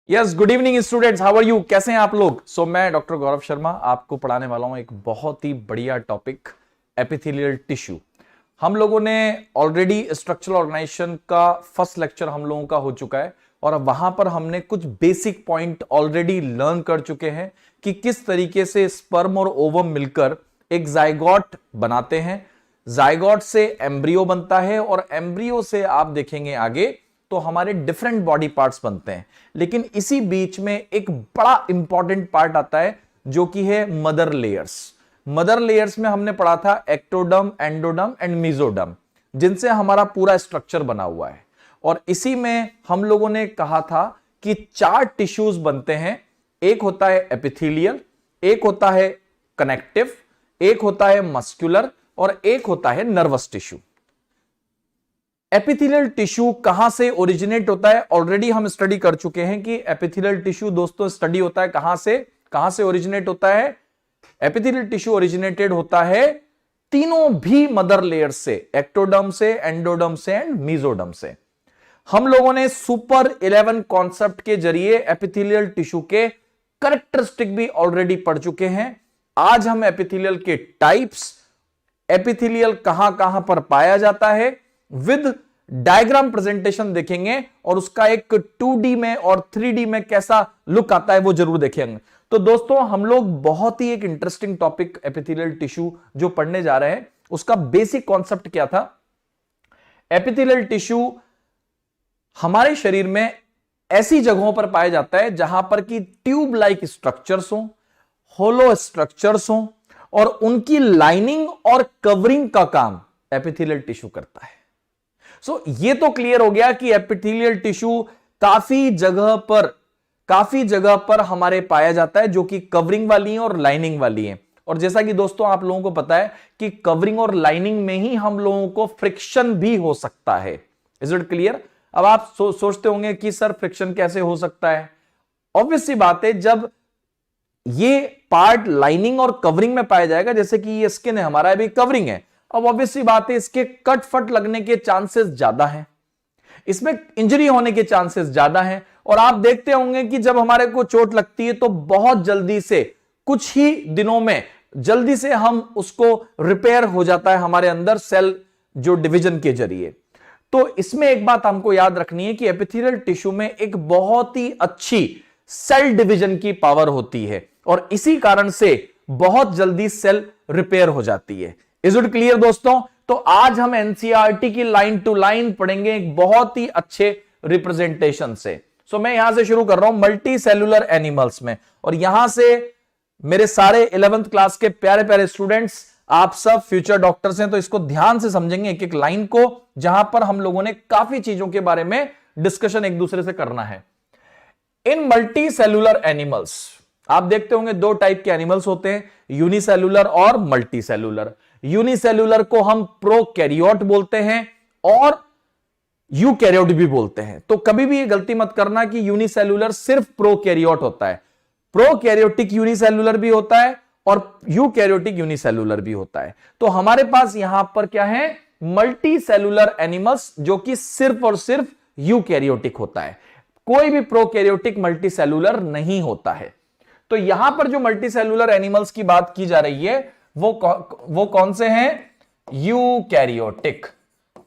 Yes, good evening students, how are you? कैसे हैं आप लोग? मैं डॉक्टर गौरव शर्मा आपको पढ़ाने वाला हूं एक बहुत ही बढ़िया टॉपिक, एपिथेलियल टिश्यू। हम लोगों ने ऑलरेडी स्ट्रक्चरल ऑर्गेनाइजेशन का फर्स्ट लेक्चर हम लोगों का हो चुका है और अब वहां पर हमने कुछ बेसिक पॉइंट ऑलरेडी लर्न कर चुके हैं कि किस तरीके से स्पर्म और ओवम मिलकर एक जाइगोट बनाते हैं। जाइगोट से एम्ब्रियो बनता है और एम्ब्रियो से आप देखेंगे आगे तो हमारे डिफरेंट बॉडी पार्ट्स बनते हैं। लेकिन इसी बीच में एक बड़ा इंपॉर्टेंट पार्ट आता है जो कि है मदर लेयर्स। मदर लेयर्स में हमने पढ़ा था एक्टोडर्म, एंडोडर्म एंड मेसोडर्म, जिनसे हमारा पूरा स्ट्रक्चर बना हुआ है। और इसी में हम लोगों ने कहा था कि 4 टिश्यूज बनते हैं। एक होता है एपिथेलियल, एक होता है कनेक्टिव, एक होता है मस्कुलर और एक होता है नर्वस टिश्यू। एपिथेलियल टिश्यू कहां से ओरिजिनेट होता है? ऑलरेडी हम स्टडी कर चुके हैं कि एपिथेलियल टिश्यू दोस्तों स्टडी होता है कहां से ओरिजिनेट होता है। एपिथेलियल टिश्यू ओरिजिनेटेड होता है तीनों भी मदर लेयर से, एक्टोडर्म से, एंडोडर्म से एंड मेसोडर्म से। हम लोगों ने सुपर 11 कॉन्सेप्ट के जरिए एपिथेलियल टिश्यू के कैरेक्टरिस्टिक भी ऑलरेडी पढ़ चुके हैं। आज हम एपिथेलियल के टाइप्स, एपिथेलियल कहां कहां पर पाया जाता है विद डायग्राम प्रेजेंटेशन देखेंगे और उसका एक 2D में और 3D में कैसा लुक आता है वो जरूर देखेंगे। तो दोस्तों हम लोग बहुत ही एक इंटरेस्टिंग टॉपिक एपिथेलियल टिश्यू जो पढ़ने जा रहे हैं, उसका बेसिक कॉन्सेप्ट क्या था। एपिथेलियल टिश्यू हमारे शरीर में ऐसी जगहों पर पाया जाता है जहां पर कि ट्यूब लाइक स्ट्रक्चर्स हो, होलो स्ट्रक्चर्स हो और उनकी लाइनिंग और कवरिंग का काम एपिथेलियल टिश्यू करता है। ये तो क्लियर हो गया कि एपिथेलियल टिश्यू काफी जगह पर हमारे पाया जाता है जो कि कवरिंग वाली है और लाइनिंग वाली है। और जैसा कि दोस्तों आप लोगों को पता है कि कवरिंग और लाइनिंग में ही हम लोगों को फ्रिक्शन भी हो सकता है। Is it clear? अब आप सोचते होंगे कि सर फ्रिक्शन कैसे हो सकता है। ऑब्वियस सी बात है, जब ये पार्ट लाइनिंग और कवरिंग में पाया जाएगा, जैसे कि ये स्किन है हमारा, अभी कवरिंग है, अब ऑब्वियस सी बात है इसके कट फट लगने के चांसेस ज्यादा हैं, इसमें इंजरी होने के चांसेस ज्यादा हैं। और आप देखते होंगे कि जब हमारे को चोट लगती है तो बहुत जल्दी से, कुछ ही दिनों में जल्दी से हम उसको रिपेयर हो जाता है हमारे अंदर सेल जो डिवीजन के जरिए। तो इसमें एक बात हमको याद रखनी है कि एपिथेलियल टिश्यू में एक बहुत ही अच्छी सेल डिवीजन की पावर होती है और इसी कारण से बहुत जल्दी सेल रिपेयर हो जाती है। इज इट क्लियर दोस्तों? तो आज हम एनसीईआरटी की लाइन टू लाइन पढ़ेंगे एक बहुत ही अच्छे रिप्रेजेंटेशन से। मैं यहां से शुरू कर रहा हूं मल्टी सेलुलर एनिमल्स में, और यहां से मेरे सारे 11th क्लास के प्यारे प्यारे स्टूडेंट्स, आप सब फ्यूचर डॉक्टर्स हैं, तो इसको ध्यान से समझेंगे एक एक लाइन को, जहां पर हम लोगों ने काफी चीजों के बारे में डिस्कशन एक दूसरे से करना है। इन मल्टी सेलुलर एनिमल्स आप देखते होंगे 2 टाइप के एनिमल्स होते हैं, यूनिसेलुलर और मल्टी सेलुलर। यूनिसेलुलर को हम प्रोकैरियोट बोलते हैं और यूकैरियोट भी बोलते हैं। तो कभी भी ये गलती मत करना कि यूनिसेलुलर सिर्फ प्रोकैरियोट होता है। प्रोकैरियोटिक यूनिसेलुलर भी होता है और यूकैरियोटिक यूनिसेलुलर भी होता है। तो हमारे पास यहां पर क्या है, मल्टी सेलुलर एनिमल्स, जो कि सिर्फ और सिर्फ यूकैरियोटिक होता है, कोई भी प्रोकैरियोटिक मल्टी सेलुलर नहीं होता है। तो यहां पर जो मल्टी सेलुलर एनिमल्स की बात की जा रही है वो कौन से हैं? यूकैरियोटिक।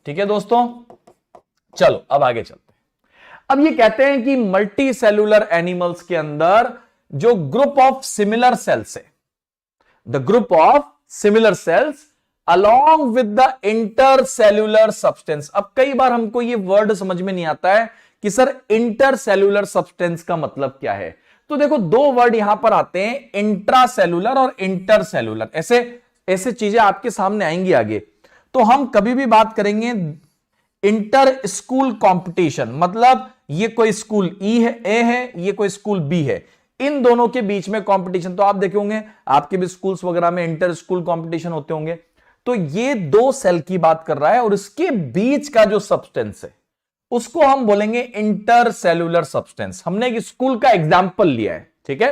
ठीक है दोस्तों, चलो अब आगे चलते हैं। अब ये कहते हैं कि मल्टी सेलुलर एनिमल्स के अंदर जो ग्रुप ऑफ सिमिलर सेल्स है, the group of similar cells along with the intercellular substance. अब कई बार हमको ये वर्ड समझ में नहीं आता है कि सर इंटरसेल्युलर सब्सटेंस का मतलब क्या है। तो देखो 2 वर्ड यहां पर आते हैं, इंट्रासेलुलर और इंटरसेलुलर। ऐसे चीजें आपके सामने आएंगी आगे। तो हम कभी भी बात करेंगे इंटर स्कूल कंपटीशन, मतलब ये कोई स्कूल ए है, ये कोई स्कूल बी है, इन दोनों के बीच में कंपटीशन। तो आप देखे होंगे आपके भी स्कूल्स वगैरह में इंटर स्कूल कंपटीशन होते होंगे। तो ये 2 सेल की बात कर रहा है और इसके बीच का जो सब्सटेंस है उसको हम बोलेंगे इंटरसेलुलर सब्सटेंस। हमने एक स्कूल का एग्जाम्पल लिया है, ठीक है।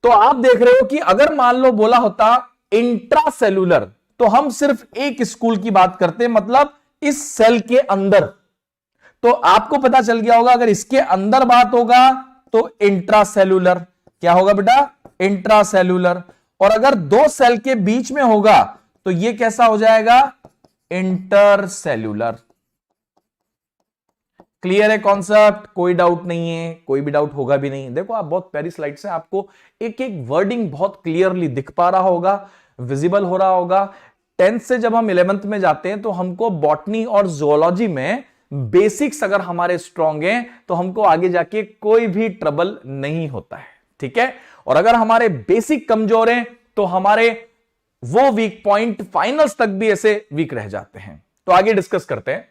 तो आप देख रहे हो कि अगर मान लो बोला होता इंट्रासेलुलर, तो हम सिर्फ एक स्कूल की बात करते हैं, मतलब इस सेल के अंदर। तो आपको पता चल गया होगा अगर इसके अंदर बात होगा तो इंट्रासेल्यूलर, क्या होगा बेटा, इंट्रासेल्यूलर। और अगर दो सेल के बीच में होगा तो ये कैसा हो जाएगा, इंटरसेल्यूलर। क्लियर है कॉन्सेप्ट, कोई डाउट नहीं है, कोई भी डाउट होगा भी नहीं। देखो आप बहुत प्यारी स्लाइड से आपको एक एक वर्डिंग बहुत क्लियरली दिख पा रहा होगा, विजिबल हो रहा होगा। 10th से जब हम 11th में जाते हैं तो हमको बॉटनी और जोलॉजी में बेसिक्स अगर हमारे स्ट्रांग हैं तो हमको आगे जाके कोई भी ट्रबल नहीं होता है, ठीक है। और अगर हमारे बेसिक कमजोर हैं तो हमारे वो वीक पॉइंट फाइनल्स तक भी ऐसे वीक रह जाते हैं। तो आगे डिस्कस करते हैं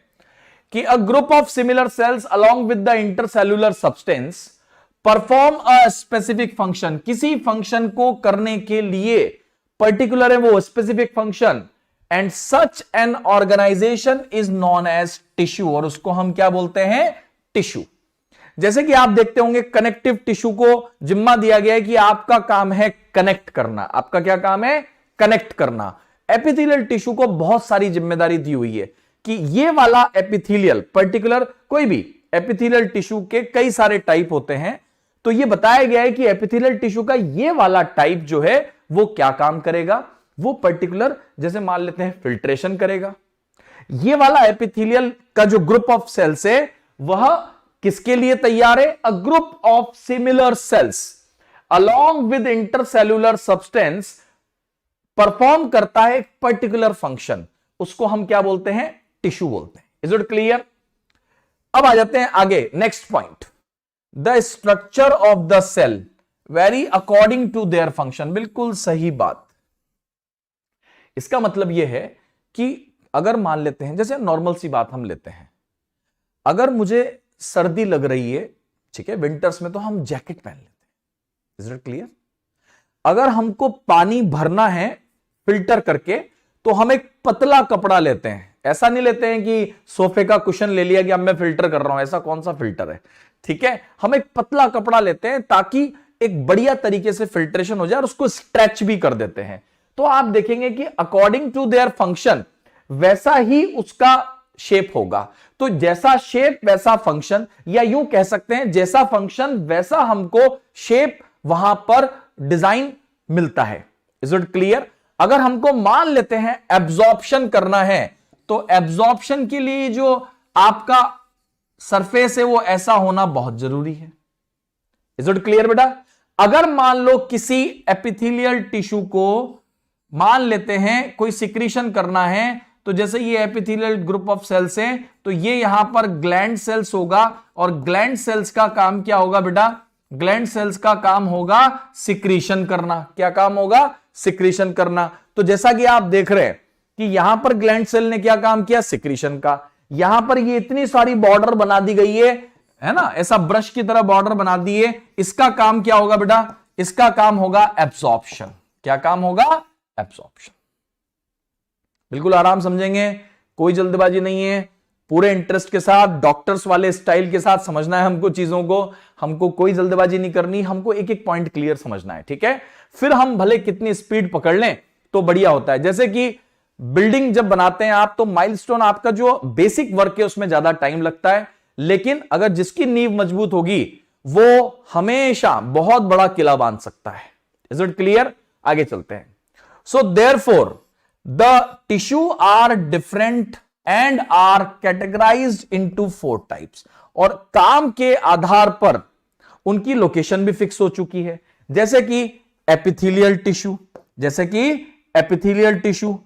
कि a group of similar cells along with the intercellular substance perform a specific function, किसी फंक्शन को करने के लिए पर्टिकुलर है वो specific function, and such an organization is known as tissue, और उसको हम क्या बोलते हैं, टिश्यू। जैसे कि आप देखते होंगे कनेक्टिव टिश्यू को जिम्मा दिया गया है कि आपका काम है कनेक्ट करना, आपका क्या काम है, कनेक्ट करना। एपिथेलियल टिश्यू को बहुत सारी जिम्मेदारी दी हुई है कि ये वाला एपिथेलियल पर्टिकुलर, कोई भी एपिथेलियल टिश्यू के कई सारे टाइप होते हैं, तो ये बताया गया है कि एपिथेलियल टिश्यू का ये वाला टाइप जो है वो क्या काम करेगा, वो पर्टिकुलर जैसे मान लेते हैं फिल्ट्रेशन करेगा। ये वाला एपिथेलियल का जो ग्रुप ऑफ सेल्स है वह किसके लिए तैयार है, अ group of similar cells along with intercellular substance perform करता है एक पर्टिकुलर फंक्शन, उसको हम क्या बोलते हैं, टिश्यू बोलते हैं। Is it clear. अब आ जाते हैं आगे, next point, the structure of the cell vary according to their function. बिल्कुल सही बात। इसका मतलब यह है कि अगर मान लेते हैं, जैसे नॉर्मल सी बात हम लेते हैं, अगर मुझे सर्दी लग रही है, ठीक है, विंटर्स में, तो हम जैकेट पहन लेते हैं। Is it clear. अगर हमको पानी भरना है फिल्टर करके तो हम एक पतला कपड़ा लेते हैं, ऐसा नहीं लेते हैं कि सोफे का कुशन ले लिया कि अब मैं फिल्टर कर रहा हूं, ऐसा कौन सा फिल्टर है, ठीक है। हम एक पतला कपड़ा लेते हैं ताकि एक बढ़िया तरीके से फिल्ट्रेशन हो जाए, और उसको स्ट्रेच भी कर देते हैं। तो आप देखेंगे कि अकॉर्डिंग टू देयर फंक्शन वैसा ही उसका शेप होगा। तो जैसा शेप वैसा फंक्शन, या यूं कह सकते हैं जैसा फंक्शन वैसा हमको शेप वहां पर डिजाइन मिलता है। Is it clear. अगर हमको मान लेते हैं एब्जॉर्प्शन करना है, तो एब्जॉर्प्शन के लिए जो आपका सरफेस है वो ऐसा होना बहुत जरूरी है। इज इट क्लियर बेटा। अगर मान लो किसी एपिथेलियल टिश्यू को मान लेते हैं कोई सिक्रीशन करना है, तो जैसे ये एपिथेलियल ग्रुप ऑफ सेल्स हैं, तो ये यहां पर ग्लैंड सेल्स होगा, और ग्लैंड सेल्स का काम क्या होगा बेटा, ग्लैंड सेल्स का काम होगा सिक्रीशन करना। क्या काम होगा, सिक्रीशन करना। तो जैसा कि आप देख रहे हैं कि यहां पर ग्लैंड सेल ने क्या काम किया, सिक्रीशन का। यहां पर ये इतनी सारी बॉर्डर बना दी गई है ना, ऐसा ब्रश की तरह बॉर्डर बना दी है। इसका काम क्या होगा बेटा, इसका काम होगा एब्जॉर्प्शन। क्या काम होगा, एब्जॉर्प्शन। बिल्कुल आराम समझेंगे, कोई जल्दबाजी नहीं है, पूरे इंटरेस्ट के साथ डॉक्टर्स वाले स्टाइल के साथ समझना है हमको चीजों को, हमको कोई जल्दबाजी नहीं करनी, हमको एक एक पॉइंट क्लियर समझना है, ठीक है। फिर हम भले कितनी स्पीड पकड़ लें तो बढ़िया होता है। जैसे कि बिल्डिंग जब बनाते हैं आप, तो माइलस्टोन आपका जो बेसिक वर्क है उसमें ज्यादा टाइम लगता है, लेकिन अगर जिसकी नींव मजबूत होगी वो हमेशा बहुत बड़ा किला बांध सकता है। Is it clear. आगे चलते हैं। So therefore the tissue are different and are categorized into 4 types, और काम के आधार पर उनकी लोकेशन भी फिक्स हो चुकी है। जैसे कि एपिथेलियल टिश्यू, जैसे कि एपिथेलियल टिश्यू।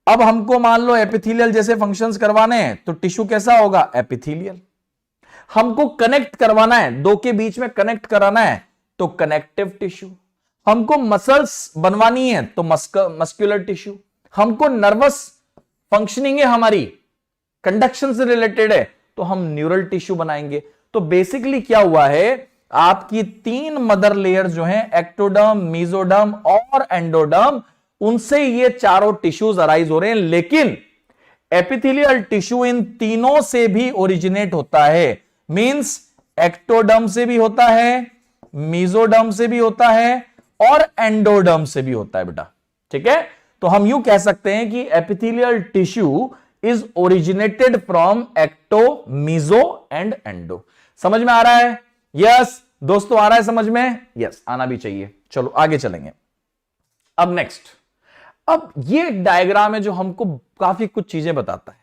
अब हमको मान लो एपिथेलियल जैसे फंक्शंस करवाने हैं, तो टिश्यू कैसा होगा, एपिथेलियल। हमको कनेक्ट करवाना है, दो के बीच में कनेक्ट कराना है, तो कनेक्टिव टिश्यू। हमको मसल्स बनवानी है, तो मस्कुलर टिश्यू। हमको नर्वस फंक्शनिंग है हमारी, कंडक्शन से रिलेटेड है, तो हम न्यूरल टिश्यू बनाएंगे। तो बेसिकली क्या हुआ है, आपकी 3 मदर लेयर जो हैं, एक्टोडर्म, मेसोडर्म और एंडोडर्म, उनसे ये चारों टिश्यूज अराइज हो रहे हैं। लेकिन एपिथेलियल टिश्यू इन तीनों से भी ओरिजिनेट होता है। मींस एक्टोडर्म से भी होता है, मेसोडर्म से भी होता है, और एंडोडर्म से भी होता है बेटा, ठीक है। तो हम यूं कह सकते हैं कि epithelial tissue is originated from ecto, meso and endo. समझ में आ रहा है? यस दोस्तों, आ रहा है समझ में? यस, आना भी चाहिए। चलो आगे चलेंगे। अब नेक्स्ट, अब ये एक डायग्राम है जो हमको काफी कुछ चीजें बताता है।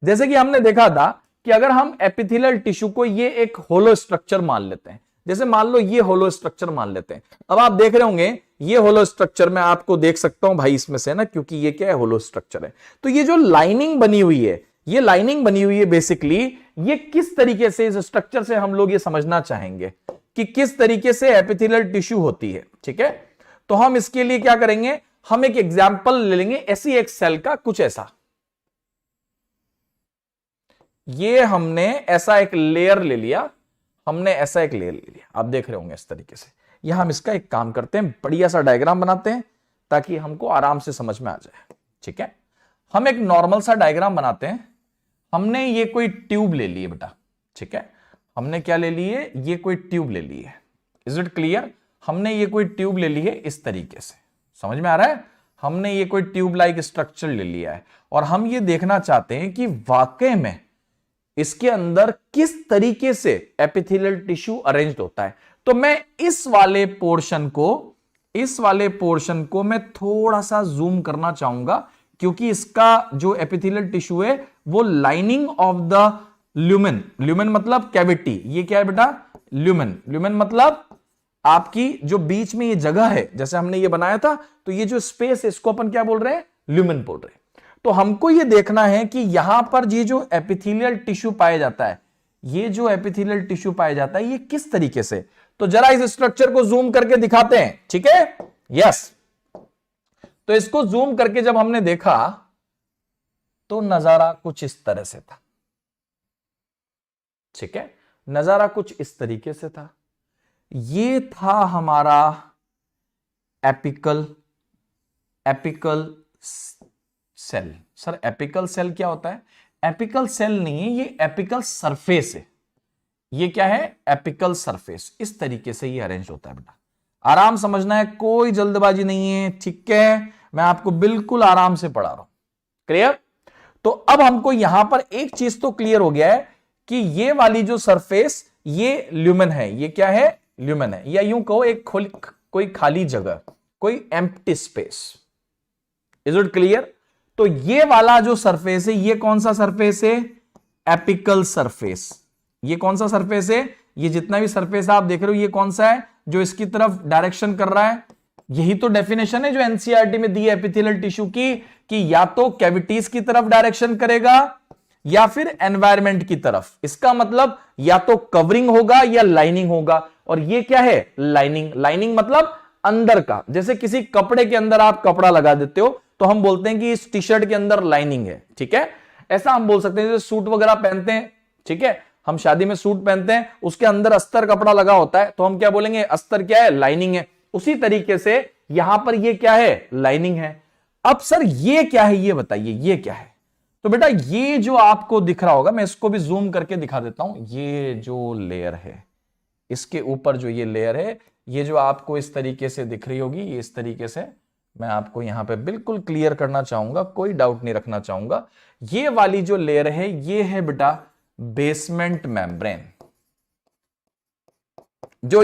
जैसे कि हमने देखा था कि अगर हम एपिथेलियल टिश्यू को ये एक होलो स्ट्रक्चर मान लेते हैं, जैसे मान लो ये होलो स्ट्रक्चर मान लेते हैं। अब आप देख रहे होंगे ये होलो स्ट्रक्चर मैं आपको देख सकता हूं भाई इसमें से ना, क्योंकि ये क्या है, होलो स्ट्रक्चर है। तो ये जो लाइनिंग बनी हुई है, ये लाइनिंग बनी हुई है बेसिकली, ये किस तरीके से इस स्ट्रक्चर से हम लोग ये समझना चाहेंगे कि किस तरीके से एपिथेलियल टिश्यू होती है। ठीक है, तो हम इसके लिए क्या करेंगे, हम एक एग्जाम्पल ले लेंगे ऐसी एक सेल का, कुछ ऐसा। ये हमने ऐसा एक लेयर ले लिया, हमने ऐसा एक लेयर ले लिया, आप देख रहे होंगे इस तरीके से। यह हम इसका एक काम करते हैं, बढ़िया सा डायग्राम बनाते हैं ताकि हमको आराम से समझ में आ जाए। ठीक है, हम एक नॉर्मल सा डायग्राम बनाते हैं। हमने ये कोई ट्यूब ले ली है बेटा। ठीक है, हमने क्या ले ली है, ये कोई ट्यूब ले ली है। Is it clear? हमने ये कोई ट्यूब ले ली है इस तरीके से, समझ में आ रहा है? हमने ये कोई ट्यूब लाइक स्ट्रक्चर ले लिया है और हम ये देखना चाहते हैं कि वाकई में इसके अंदर किस तरीके से एपिथेलियल टिश्यू अरेंज्ड होता है। तो मैं इस वाले पोर्शन को मैं थोड़ा सा जूम करना चाहूंगा, क्योंकि इसका जो एपिथेलियल टिश्यू है वो lining of the lumen, lumen मतलब कैविटी, ये क्या है बेटा, ल्यूमेन, ल्यूमेन मतलब आपकी जो बीच में ये जगह है, जैसे हमने ये बनाया था, तो ये जो स्पेस है इसको अपन क्या बोल रहे हैं, ल्यूमेन बोल रहे हैं। तो हमको ये देखना है कि यहां पर ये जो एपिथेलियल टिश्यू पाया जाता है, ये जो एपिथेलियल टिश्यू पाया जाता है ये किस तरीके से, तो जरा इस स्ट्रक्चर को जूम करके दिखाते हैं। ठीक है, यस। तो इसको जूम करके जब हमने देखा तो नजारा कुछ इस तरह से था। ठीक है, नजारा कुछ इस तरीके से था। ये था हमारा apical cell. Sir apical cell क्या होता है? एपिकल सेल नहीं है, ये एपिकल सरफेस है। ये क्या है, एपिकल सरफेस। इस तरीके से ये अरेंज होता है बेटा, आराम समझना है, कोई जल्दबाजी नहीं है। ठीक है, मैं आपको बिल्कुल आराम से पढ़ा रहा हूं। क्लियर? तो अब हमको यहां पर एक चीज तो क्लियर हो गया है कि ये वाली जो सरफेस ये ल्यूमेन है। ये क्या है, ल्यूमेन है, या यूं कहो एक कोई खाली जगह, कोई empty space. Is it clear? तो ये वाला जो सरफेस है ये कौन सा सरफेस है, एपिकल सरफेस। ये कौन सा सरफेस है, ये जितना भी सरफेस आप देख रहे हो ये कौन सा है, जो इसकी तरफ डायरेक्शन कर रहा है। यही तो डेफिनेशन है जो एनसीईआरटी में दी है एपिथेलियल टिश्यू की, कि या तो कैविटीज की तरफ डायरेक्शन करेगा या फिर एनवायरमेंट की तरफ। इसका मतलब या तो कवरिंग होगा या लाइनिंग होगा। और ये क्या है, लाइनिंग। लाइनिंग मतलब अंदर का, जैसे किसी कपड़े के अंदर आप कपड़ा लगा देते हो तो हम बोलते हैं कि इस टी शर्ट के अंदर लाइनिंग है। ठीक है, ऐसा हम बोल सकते हैं। जैसे सूट वगैरह पहनते हैं, ठीक है, हम शादी में सूट पहनते हैं, उसके अंदर अस्तर कपड़ा लगा होता है, तो हम क्या बोलेंगे, अस्तर क्या है, लाइनिंग है। उसी तरीके से यहां पर ये क्या है, लाइनिंग है। अब सर ये क्या है, ये बताइए ये क्या है। तो बेटा ये जो आपको दिख रहा होगा, मैं इसको भी जूम करके दिखा देता हूं। ये जो लेयर है, इसके ऊपर जो ये लेयर है, ये जो आपको इस तरीके से दिख रही होगी, ये इस तरीके से मैं आपको यहां पे बिल्कुल क्लियर करना चाहूंगा, कोई डाउट नहीं रखना चाहूंगा। ये वाली जो लेयर है ये है बेटा बेसमेंट मेम्ब्रेन, जो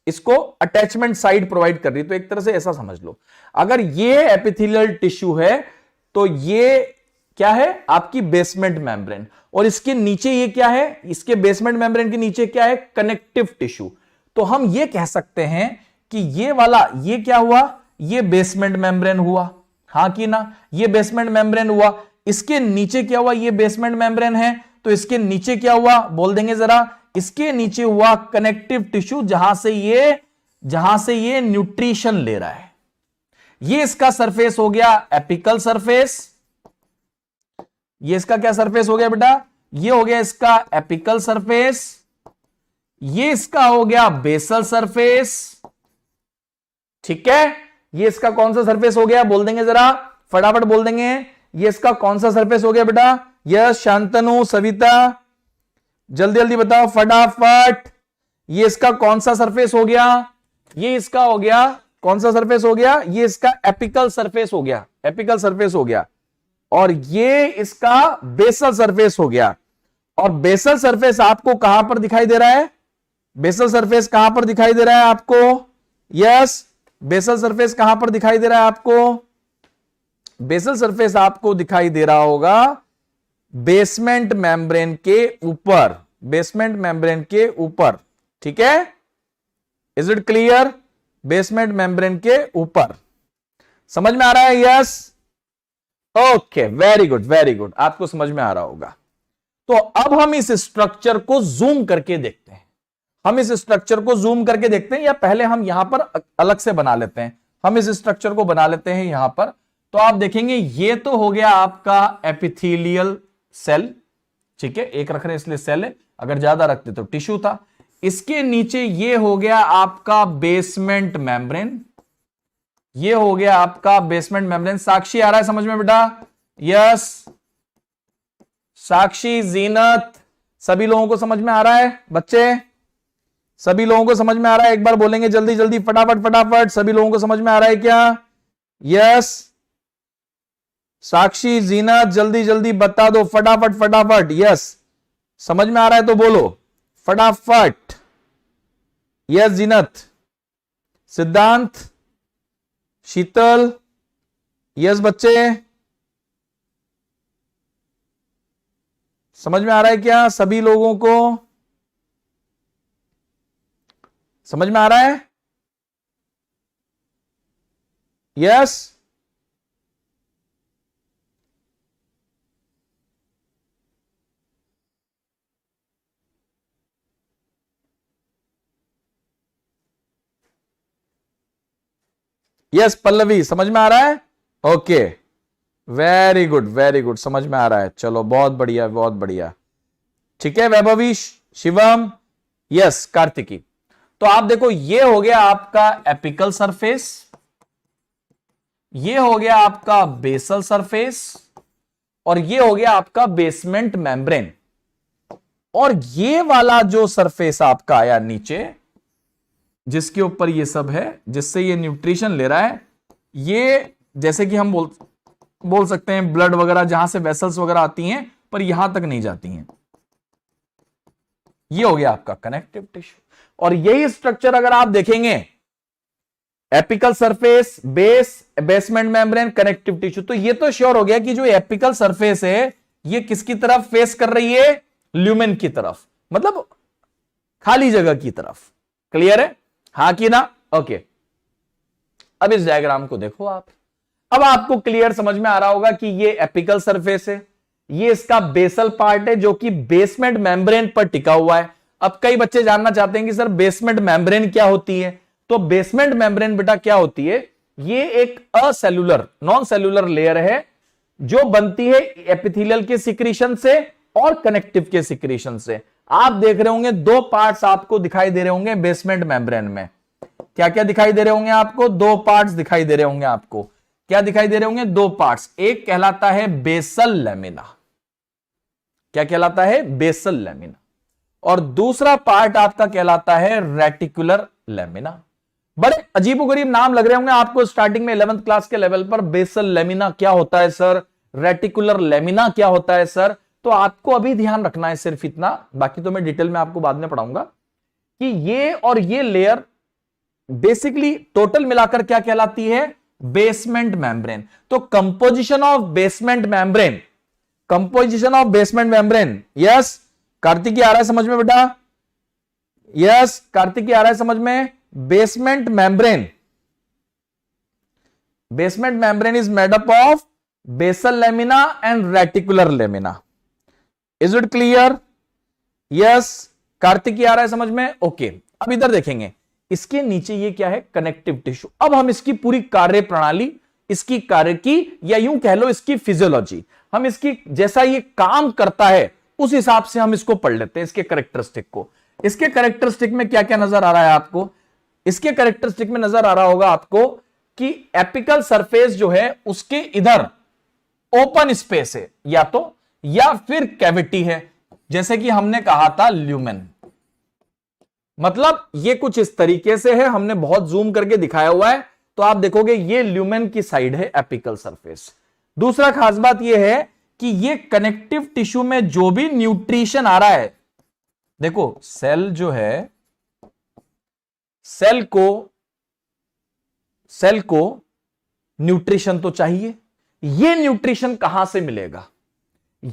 इसको अटैचमेंट साइड प्रोवाइड कर रही है। तो एक तरह से ऐसा समझ लो, अगर ये एपिथेलियल टिश्यू है तो ये क्या है, आपकी बेसमेंट मेम्ब्रेन। और इसके नीचे ये क्या है, इसके बेसमेंट मेम्ब्रेन के नीचे क्या है, कनेक्टिव टिश्यू। तो हम ये कह सकते हैं कि ये वाला, ये क्या हुआ, ये बेसमेंट मेम्ब्रेन हुआ, हां कि ना, ये बेसमेंट मेम्ब्रेन हुआ। इसके नीचे क्या हुआ, ये बेसमेंट मेम्ब्रेन है, तो इसके नीचे क्या हुआ बोल देंगे जरा, इसके नीचे हुआ कनेक्टिव टिश्यू, जहां से ये न्यूट्रिशन ले रहा है। ये इसका सरफेस हो गया एपिकल सरफेस। ये इसका क्या सरफेस हो गया बेटा, ये हो गया इसका एपिकल सरफेस। ये इसका हो गया बेसल सरफेस। ठीक है, ये इसका कौन सा सरफेस हो गया बोल देंगे जरा, फटाफट बोल देंगे। ये इसका कौन सा सरफेस हो गया बेटा, यस शांतनु, सविता, जल्दी जल्दी बताओ फटाफट। ये इसका कौन सा सरफेस हो गया, ये इसका हो गया कौन सा सरफेस हो गया, ये इसका एपिकल सरफेस हो गया, एपिकल सरफेस हो गया। और ये इसका बेसल सरफेस हो गया। और बेसल सरफेस आपको कहां पर दिखाई दे रहा है? बेसल सरफेस कहां पर दिखाई दे रहा है आपको? यस, बेसल सरफेस कहां पर दिखाई दे रहा है आपको? बेसल सरफेस आपको दिखाई दे रहा होगा बेसमेंट मेम्ब्रेन के ऊपर, बेसमेंट मेम्ब्रेन के ऊपर। ठीक है, is it clear? Basement membrane के ऊपर। समझ में आ रहा है? Yes, okay, very good very good, आपको समझ में आ रहा होगा। तो अब हम इस स्ट्रक्चर को जूम करके देखते हैं। हम इस स्ट्रक्चर को जूम करके देखते हैं, या पहले हम यहां पर अलग से बना लेते हैं। हम इस स्ट्रक्चर को बना लेते हैं यहां पर। तो आप देखेंगे ये तो हो गया आपका एपिथेलियल सेल। ठीक है, एक रख रहे हैं इसलिए सेल है, अगर ज्यादा रखते तो टिश्यू था। इसके नीचे ये हो गया आपका बेसमेंट मेम्ब्रेन। ये हो गया आपका बेसमेंट मेम्ब्रेन। साक्षी आ रहा है समझ में बेटा? यस, साक्षी, जीनत, सभी लोगों को समझ में आ रहा है बच्चे? सभी लोगों को समझ में आ रहा है? एक बार बोलेंगे जल्दी जल्दी, फटाफट फटाफट। सभी लोगों को समझ में आ रहा है क्या? यस, साक्षी, जीनत, जल्दी जल्दी बता दो, फटाफट फटाफट। यस, समझ में आ रहा है तो बोलो फटाफट। यस जीनत, सिद्धांत, शीतल, यस बच्चे, समझ में आ रहा है क्या? सभी लोगों को समझ में आ रहा है? यस, यस पल्लवी, समझ में आ रहा है? Okay, very good very good, समझ में आ रहा है। चलो बहुत बढ़िया बहुत बढ़िया। ठीक है वैभवी, शिवम, यस कार्तिकी। तो आप देखो ये हो गया आपका एपिकल सरफेस, ये हो गया आपका बेसल सरफेस, और ये हो गया आपका बेसमेंट मेम्ब्रेन। और ये वाला जो सरफेस आपका आया नीचे, जिसके ऊपर ये सब है, जिससे ये न्यूट्रिशन ले रहा है, ये जैसे कि हम बोल सकते हैं ब्लड वगैरह, जहां से वेसल्स वगैरह आती हैं पर यहां तक नहीं जाती हैं। ये हो गया आपका कनेक्टिव टिश्यू। और यही स्ट्रक्चर अगर आप देखेंगे, apical surface, basement membrane, connective tissue, तो ये तो श्योर हो गया कि जो एपिकल सरफेस है ये किसकी तरफ फेस कर रही है? ल्यूमेन की तरफ, मतलब खाली जगह की तरफ। क्लियर है? हाँ कि ना? ओके, अब इस डायग्राम को देखो आप। अब आपको क्लियर समझ में आ रहा होगा कि ये एपिकल सरफेस है, ये इसका बेसल पार्ट है जो कि बेसमेंट मेम्ब्रेन पर टिका हुआ है। अब कई बच्चे जानना चाहते हैं कि सर बेसमेंट मेम्ब्रेन क्या होती है? तो बेसमेंट मेम्ब्रेन बेटा क्या होती है? ये एक असेलुलर, नॉन सेलुलर लेयर है जो बनती है एपिथेलियल के सिक्रीशन से और कनेक्टिव के सिक्रीशन से। आप देख रहे होंगे दो पार्ट्स आपको दिखाई दे रहे होंगे बेसमेंट मेम्ब्रेन में। क्या क्या दिखाई दे रहे होंगे आपको? दो पार्ट्स दिखाई दे रहे होंगे आपको। क्या दिखाई दे रहे होंगे? दो पार्ट्स। एक कहलाता है बेसल लेमिना। क्या कहलाता है? Basal lamina. और दूसरा पार्ट आपका कहलाता है रेटिकुलर लेमिना। बड़े अजीबोगरीब नाम लग रहे होंगे आपको स्टार्टिंग में 11th क्लास के लेवल पर। बेसल लेमिना क्या होता है सर? रेटिकुलर लेमिना क्या होता है सर? तो आपको अभी ध्यान रखना है सिर्फ इतना, बाकी तो मैं डिटेल में आपको बाद में पढ़ाऊंगा कि ये और ये लेयर बेसिकली टोटल मिलाकर क्या कहलाती है? Basement membrane. तो composition of basement membrane, composition of basement membrane. Yes Kartik आ रहा है समझ में बेटा? यस कार्तिक आ रहा है समझ में? Basement membrane, basement membrane is made up of basal lamina and reticular lamina. Is it clear? Yes Kartik आ रहा है समझ में? ओके, अब इधर देखेंगे, इसके नीचे ये क्या है? Connective tissue. अब हम इसकी पूरी कार्य प्रणाली, इसकी कार्य की, या यूं कह लो इसकी फिजियोलॉजी, हम इसकी जैसा ये काम करता है उस हिसाब से हम इसको पढ़ लेते हैं, इसके कैरेक्टरिस्टिक को। इसके कैरेक्टरिस्टिक में क्या क्या नजर आ रहा है आपको? इसके कैरेक्टरिस्टिक में नजर आ रहा होगा आपको कि एपिकल सरफेस जो है उसके इधर ओपन स्पेस है या तो, या फिर कैविटी है, जैसे कि हमने कहा था ल्यूमेन। मतलब ये कुछ इस तरीके से है, हमने बहुत जूम करके दिखाया हुआ है, तो आप देखोगे ये ल्यूमेन की साइड है एपिकल सरफेस। दूसरा खास बात यह है कि ये कनेक्टिव टिश्यू में जो भी न्यूट्रिशन आ रहा है, देखो सेल जो है, सेल को न्यूट्रिशन तो चाहिए। ये न्यूट्रिशन कहां से मिलेगा?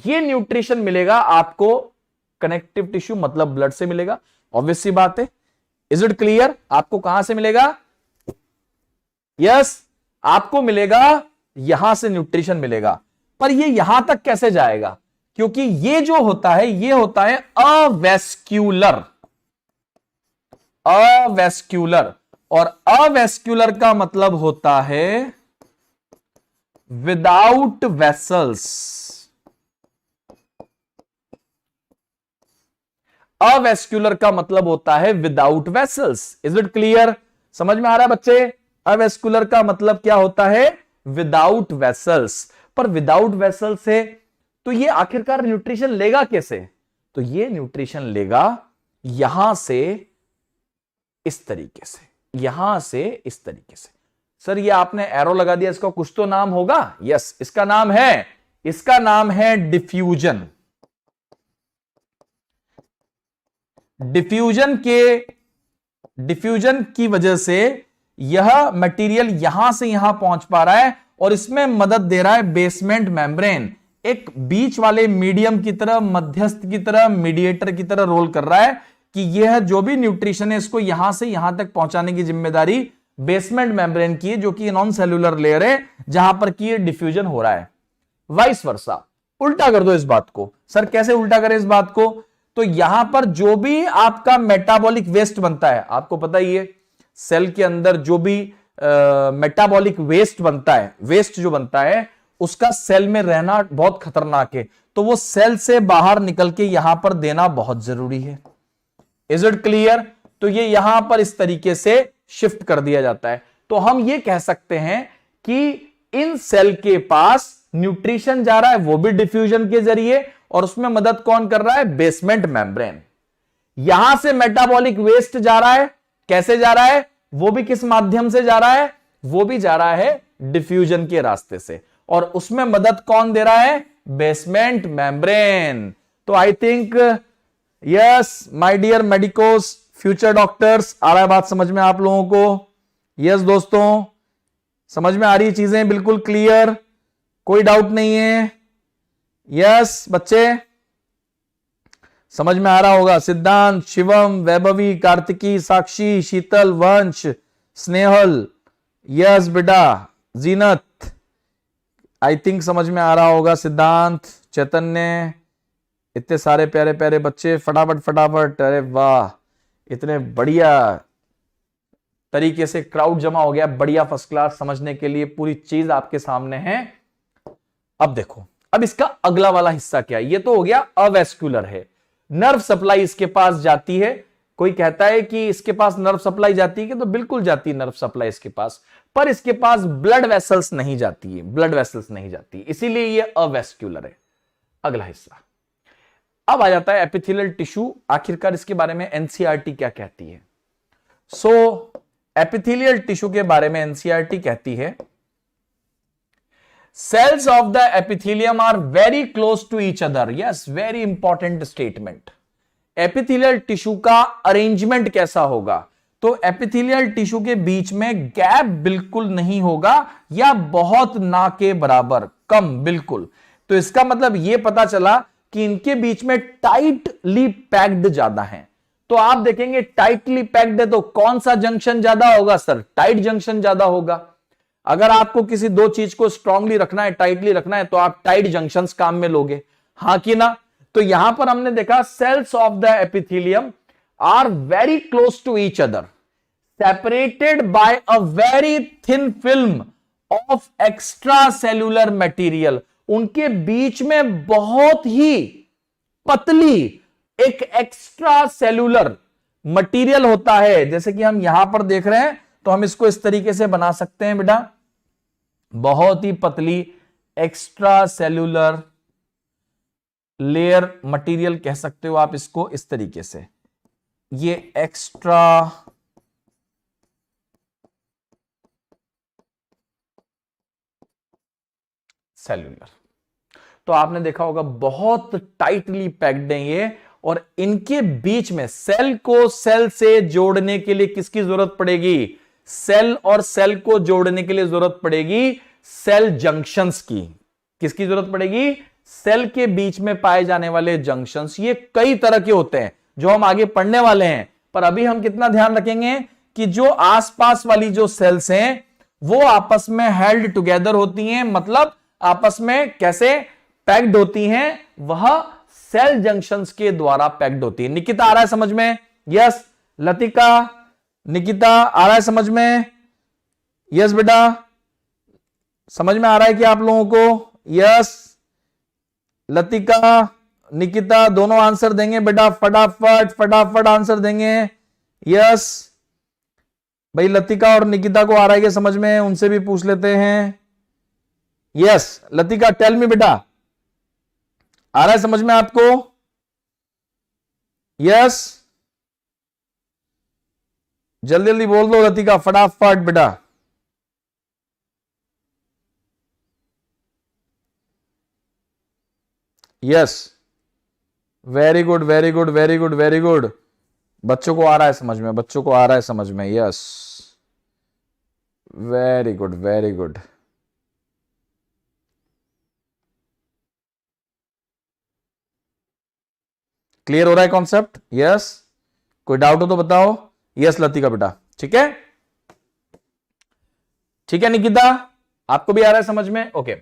ये न्यूट्रिशन मिलेगा आपको कनेक्टिव टिश्यू मतलब ब्लड से मिलेगा। ऑब्वियस सी बात है। Is it clear? आपको कहां से मिलेगा? यस, आपको मिलेगा, यहां से न्यूट्रिशन मिलेगा। पर ये यहां तक कैसे जाएगा? क्योंकि ये जो होता है, ये होता है अवेस्क्यूलर। अवेस्क्यूलर, और अवेस्क्यूलर का मतलब होता है विदाउट वेसल्स। अवेस्क्यूलर का मतलब होता है without vessels. Is it clear? समझ में आ रहा है बच्चे? अवेस्क्यूलर का मतलब क्या होता है? Without vessels. पर विदाउट वेसल्स है तो ये आखिरकार न्यूट्रिशन लेगा कैसे? तो ये न्यूट्रिशन लेगा यहां से इस तरीके से, यहां से इस तरीके से। सर ये आपने एरो लगा दिया, इसका कुछ तो नाम होगा। यस, इसका नाम है डिफ्यूजन। डिफ्यूजन की वजह से यह मटेरियल यहां से यहां पहुंच पा रहा है और इसमें मदद दे रहा है बेसमेंट मेम्ब्रेन। एक बीच वाले मीडियम की तरह, मध्यस्थ की तरह, मीडिएटर की तरह रोल कर रहा है कि यह जो भी न्यूट्रिशन है इसको यहां से यहां तक पहुंचाने की जिम्मेदारी बेसमेंट मेम्ब्रेन की है, जो कि नॉन सेल्यूलर लेयर है जहां पर की डिफ्यूजन हो रहा है। वाइस वर्सा, उल्टा कर दो इस बात को। सर कैसे उल्टा करें इस बात को? तो यहां पर जो भी आपका मेटाबॉलिक वेस्ट बनता है, आपको पता ही है सेल के अंदर जो भी मेटाबॉलिक वेस्ट बनता है, वेस्ट जो बनता है उसका सेल में रहना बहुत खतरनाक है, तो वो सेल से बाहर निकल के यहां पर देना बहुत जरूरी है। Is it clear? तो ये यहां पर इस तरीके से शिफ्ट कर दिया जाता है। तो हम ये कह सकते हैं कि इन सेल के पास न्यूट्रिशन जा रहा है, वो भी डिफ्यूजन के जरिए, और उसमें मदद कौन कर रहा है? Basement membrane. यहां से मेटाबॉलिक वेस्ट जा रहा है, कैसे जा रहा है? वो भी किस माध्यम से जा रहा है? वो भी जा रहा है डिफ्यूजन के रास्ते से, और उसमें मदद कौन दे रहा है? Basement membrane. तो I think yes my dear medicos, future doctors, आ रहा है बात समझ में आप लोगों को? यस दोस्तों, समझ में आ रही चीजें बिल्कुल क्लियर, कोई डाउट नहीं है? यस बच्चे, समझ में आ रहा होगा। सिद्धांत, शिवम, वैभवी, कार्तिकी, साक्षी, शीतल, वंश, स्नेहल, यस बेटा, जीनत, आई थिंक समझ में आ रहा होगा। सिद्धांत, चैतन्य, इतने सारे प्यारे प्यारे बच्चे, फटाफट फटाफट, अरे वाह, इतने बढ़िया तरीके से क्राउड जमा हो गया, बढ़िया, फर्स्ट क्लास। समझने के लिए पूरी चीज आपके सामने है। अब देखो, अब इसका अगला वाला हिस्सा क्या है? ये तो हो गया अवेस्कुलर है, नर्व सप्लाई इसके पास जाती है। कोई कहता है कि इसके पास नर्व सप्लाई जाती है कि, तो बिल्कुल जाती है नर्व सप्लाई इसके पास, पर इसके पास ब्लड वेसल्स नहीं जाती है, ब्लड वेसल्स नहीं जाती, इसीलिए ये अवेस्कुलर है। अगला हिस्सा अब आ जाता है एपिथेलियल टिश्यू। आखिरकार इसके बारे में एनसीईआरटी क्या कहती है? सो एपिथेलियल टिश्यू के बारे में एनसीईआरटी कहती है, cells of the epithelium are very close to each other. Yes, very important statement. Epithelial tissue का अरेंजमेंट कैसा होगा? तो एपिथेलियल टिश्यू के बीच में गैप बिल्कुल नहीं होगा, या बहुत ना के बराबर, कम, बिल्कुल। तो इसका मतलब यह पता चला कि इनके बीच में टाइटली पैक्ड ज्यादा है। तो आप देखेंगे टाइटली पैक्ड है तो कौन सा जंक्शन ज्यादा होगा? सर टाइट जंक्शन ज्यादा होगा। अगर आपको किसी दो चीज को स्ट्रांगली रखना है, टाइटली रखना है, तो आप टाइट जंक्शंस काम में लोगे, हां कि ना? तो यहां पर हमने देखा cells of the epithelium are very close to each other, separated by a very thin film of extracellular material. उनके बीच में बहुत ही पतली एक एक्स्ट्रा सेल्यूलर मटेरियल होता है। जैसे कि हम यहां पर देख रहे हैं, तो हम इसको इस तरीके से बना सकते हैं बेटा, बहुत ही पतली एक्स्ट्रा सेल्यूलर लेयर मटेरियल कह सकते हो आप इसको इस तरीके से। ये एक्स्ट्रा सेल्यूलर। तो आपने देखा होगा बहुत टाइटली पैक्ड है ये, और इनके बीच में सेल को सेल से जोड़ने के लिए किसकी जरूरत पड़ेगी? सेल और सेल को जोड़ने के लिए जरूरत पड़ेगी सेल जंक्शंस की। किसकी जरूरत पड़ेगी? सेल के बीच में पाए जाने वाले जंक्शंस। ये कई तरह के होते हैं जो हम आगे पढ़ने वाले हैं, पर अभी हम कितना ध्यान रखेंगे कि जो आसपास वाली जो सेल्स हैं वो आपस में हेल्ड टुगेदर होती हैं, मतलब आपस में कैसे पैक्ड होती हैं, वह सेल जंक्शंस के द्वारा पैक्ड होती है। निकिता आ रहा है समझ में? यस। लतिका, निकिता आ रहा है समझ में? यस बेटा, समझ में आ रहा है कि आप लोगों को? यस। लतिका, निकिता दोनों आंसर देंगे बेटा, फटाफट फटाफट आंसर देंगे। यस भाई, लतिका और निकिता को आ रहा है कि समझ में? उनसे भी पूछ लेते हैं। यस लतिका, टेल मी बेटा, आ रहा है समझ में आपको? यस, जल्दी जल्दी बोल दो लतिका, फटाफट बेटा। Yes, very good very good very good very good. बच्चों को आ रहा है समझ में, बच्चों को आ रहा है समझ में। Yes, very good very good. Clear हो रहा है कॉन्सेप्ट? यस, कोई डाउट हो तो बताओ। यस लतिका बेटा, ठीक है ठीक है। निकिता, आपको भी आ रहा है समझ में? ओके।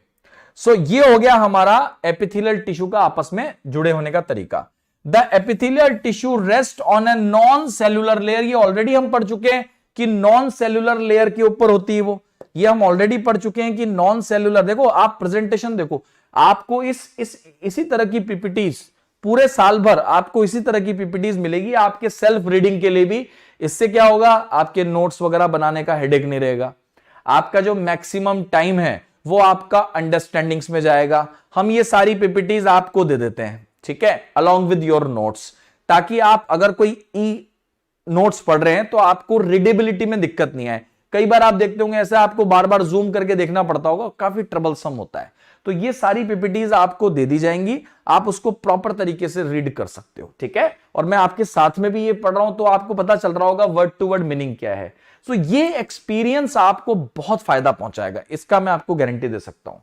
सो ये हो गया हमारा एपिथेलियल टिश्यू का आपस में जुड़े होने का तरीका। The epithelial tissue rest on a non cellular layer. ये ऑलरेडी हम पढ़ चुके हैं कि नॉन सेल्यूलर लेयर के ऊपर होती है वो। ये हम ऑलरेडी पढ़ चुके हैं कि नॉन सेल्यूलर, देखो आप प्रेजेंटेशन देखो, आपको इसी तरह की पीपीटीज पूरे साल भर आपको इसी तरह की पीपीटीज मिलेगी आपके सेल्फ रीडिंग के लिए भी। इससे क्या होगा? आपके नोट्स वगैरह बनाने का हेडेक नहीं रहेगा। आपका जो मैक्सिमम टाइम है वो आपका अंडरस्टैंडिंग्स में जाएगा। हम ये सारी पीपीटीज आपको दे देते हैं, ठीक है, अलॉन्ग विद योर नोट्स, ताकि आप अगर कोई नोट्स पढ़ रहे हैं तो आपको रीडेबिलिटी में दिक्कत नहीं आए। कई बार आप देखते होंगे ऐसे आपको बार बार जूम करके देखना पड़ता होगा, काफी ट्रबलसम होता है। तो ये सारी पीपीटीज आपको दे दी जाएंगी, आप उसको प्रॉपर तरीके से रीड कर सकते हो, ठीक है। और मैं आपके साथ में भी ये पढ़ रहा हूं तो आपको पता चल रहा होगा वर्ड टू वर्ड मीनिंग क्या है। सो ये एक्सपीरियंस आपको बहुत फायदा पहुंचाएगा, इसका मैं आपको गारंटी दे सकता हूं।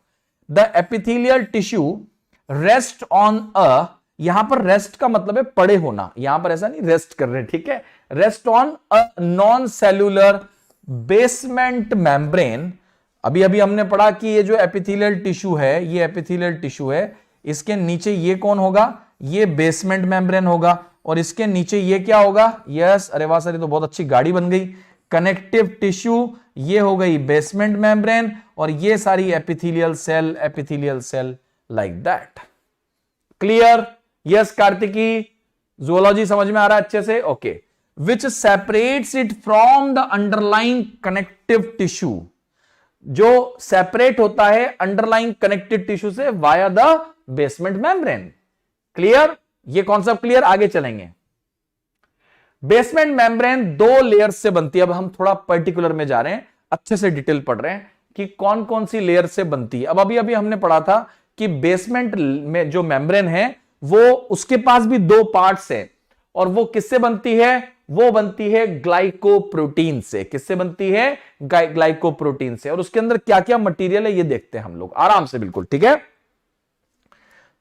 The epithelial tissue rest on a, यहां पर रेस्ट का मतलब है पड़े होना, यहां पर ऐसा नहीं रेस्ट कर रहे, ठीक है। Rest on a non cellular basement membrane. अभी अभी हमने पढ़ा कि ये जो एपिथेलियल टिश्यू है, ये एपिथेलियल टिश्यू है, इसके नीचे ये कौन होगा? ये बेसमेंट मेम्ब्रेन होगा। और इसके नीचे ये क्या होगा? यस, अरे वाह सर, ये तो बहुत अच्छी गाड़ी बन गई। कनेक्टिव टिश्यू, ये हो गई बेसमेंट मेम्ब्रेन, और ये सारी epithelial cell like that. Clear? Yes Kartiki, zoology समझ में आ रहा है अच्छे से? Okay. Which separates it from the underlying connective tissue, जो सेपरेट होता है अंडरलाइंग कनेक्टिव टिश्यू से via the basement membrane. Clear? ये कॉन्सेप्ट क्लियर? आगे चलेंगे। बेसमेंट मेम्ब्रेन 2 लेयर्स से बनती है। अब हम थोड़ा पर्टिकुलर में जा रहे हैं, अच्छे से डिटेल पढ़ रहे हैं कि कौन कौन सी लेयर से बनती है। अब अभी अभी हमने पढ़ा था कि बेसमेंट में जो मेम्ब्रेन है वो उसके पास भी 2 पार्ट्स हैं, और वो किससे बनती है? वो बनती है ग्लाइकोप्रोटीन से। किससे बनती है? ग्लाइकोप्रोटीन से। और उसके अंदर क्या क्या मटेरियल है ये देखते हैं हम लोग आराम से, बिल्कुल ठीक है।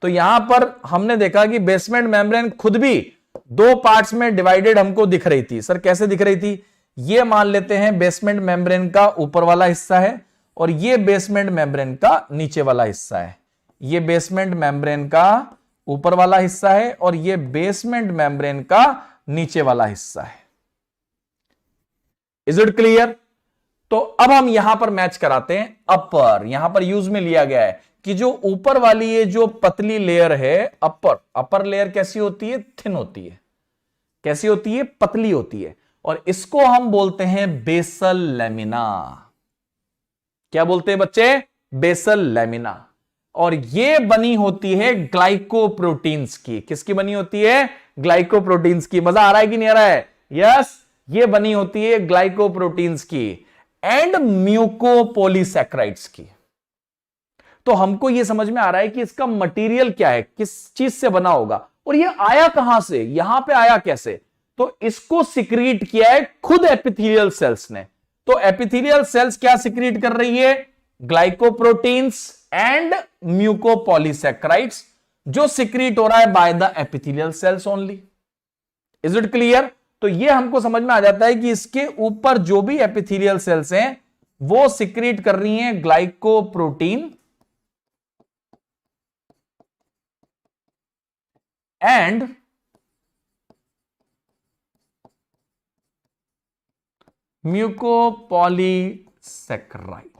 तो यहां पर हमने देखा कि बेसमेंट मेम्ब्रेन खुद भी 2 पार्ट्स में डिवाइडेड हमको दिख रही थी। सर कैसे दिख रही थी? ये मान लेते हैं बेसमेंट मेम्ब्रेन का ऊपर वाला हिस्सा है, और ये बेसमेंट मेम्ब्रेन का नीचे वाला हिस्सा है। ये बेसमेंट मेम्ब्रेन का ऊपर वाला हिस्सा है, और ये बेसमेंट मेम्ब्रेन का नीचे वाला हिस्सा है। Is it clear? तो अब हम यहां पर मैच कराते हैं अपर। यहां पर यूज में लिया गया है कि जो ऊपर वाली ये जो पतली लेयर है, अपर लेयर कैसी होती है? थिन होती है। कैसी होती है? पतली होती है। और इसको हम बोलते हैं बेसल लैमिना। क्या बोलते हैं बच्चे? Basal lamina. और ये बनी होती है ग्लाइकोप्रोटीन्स की। किसकी बनी होती है? ग्लाइकोप्रोटीन्स की। मजा आ रहा है कि नहीं आ रहा है? यस, ये बनी होती है ग्लाइकोप्रोटीन्स की एंड म्यूकोपॉलीसैकेराइड्स की। तो हमको यह समझ में आ रहा है कि इसका मटेरियल क्या है, किस चीज से बना होगा, और ये आया कहां से, यहां पे आया कैसे। तो इसको सिक्रीट किया है खुद एपिथेलियल सेल्स ने। तो एपिथेलियल सेल्स क्या सिक्रीट कर रही है, ग्लाइकोप्रोटीन्स एंड म्यूकोपॉलीसैकेराइड्स, जो सिक्रीट हो रहा है by the epithelial cells only. Is it clear. तो ये हमको समझ में आ जाता है कि इसके ऊपर जो भी एपिथेलियल सेल्स हैं वो सिक्रीट कर रही हैं ग्लाइकोप्रोटीन एंड म्यूकोपॉलीसैकेराइड।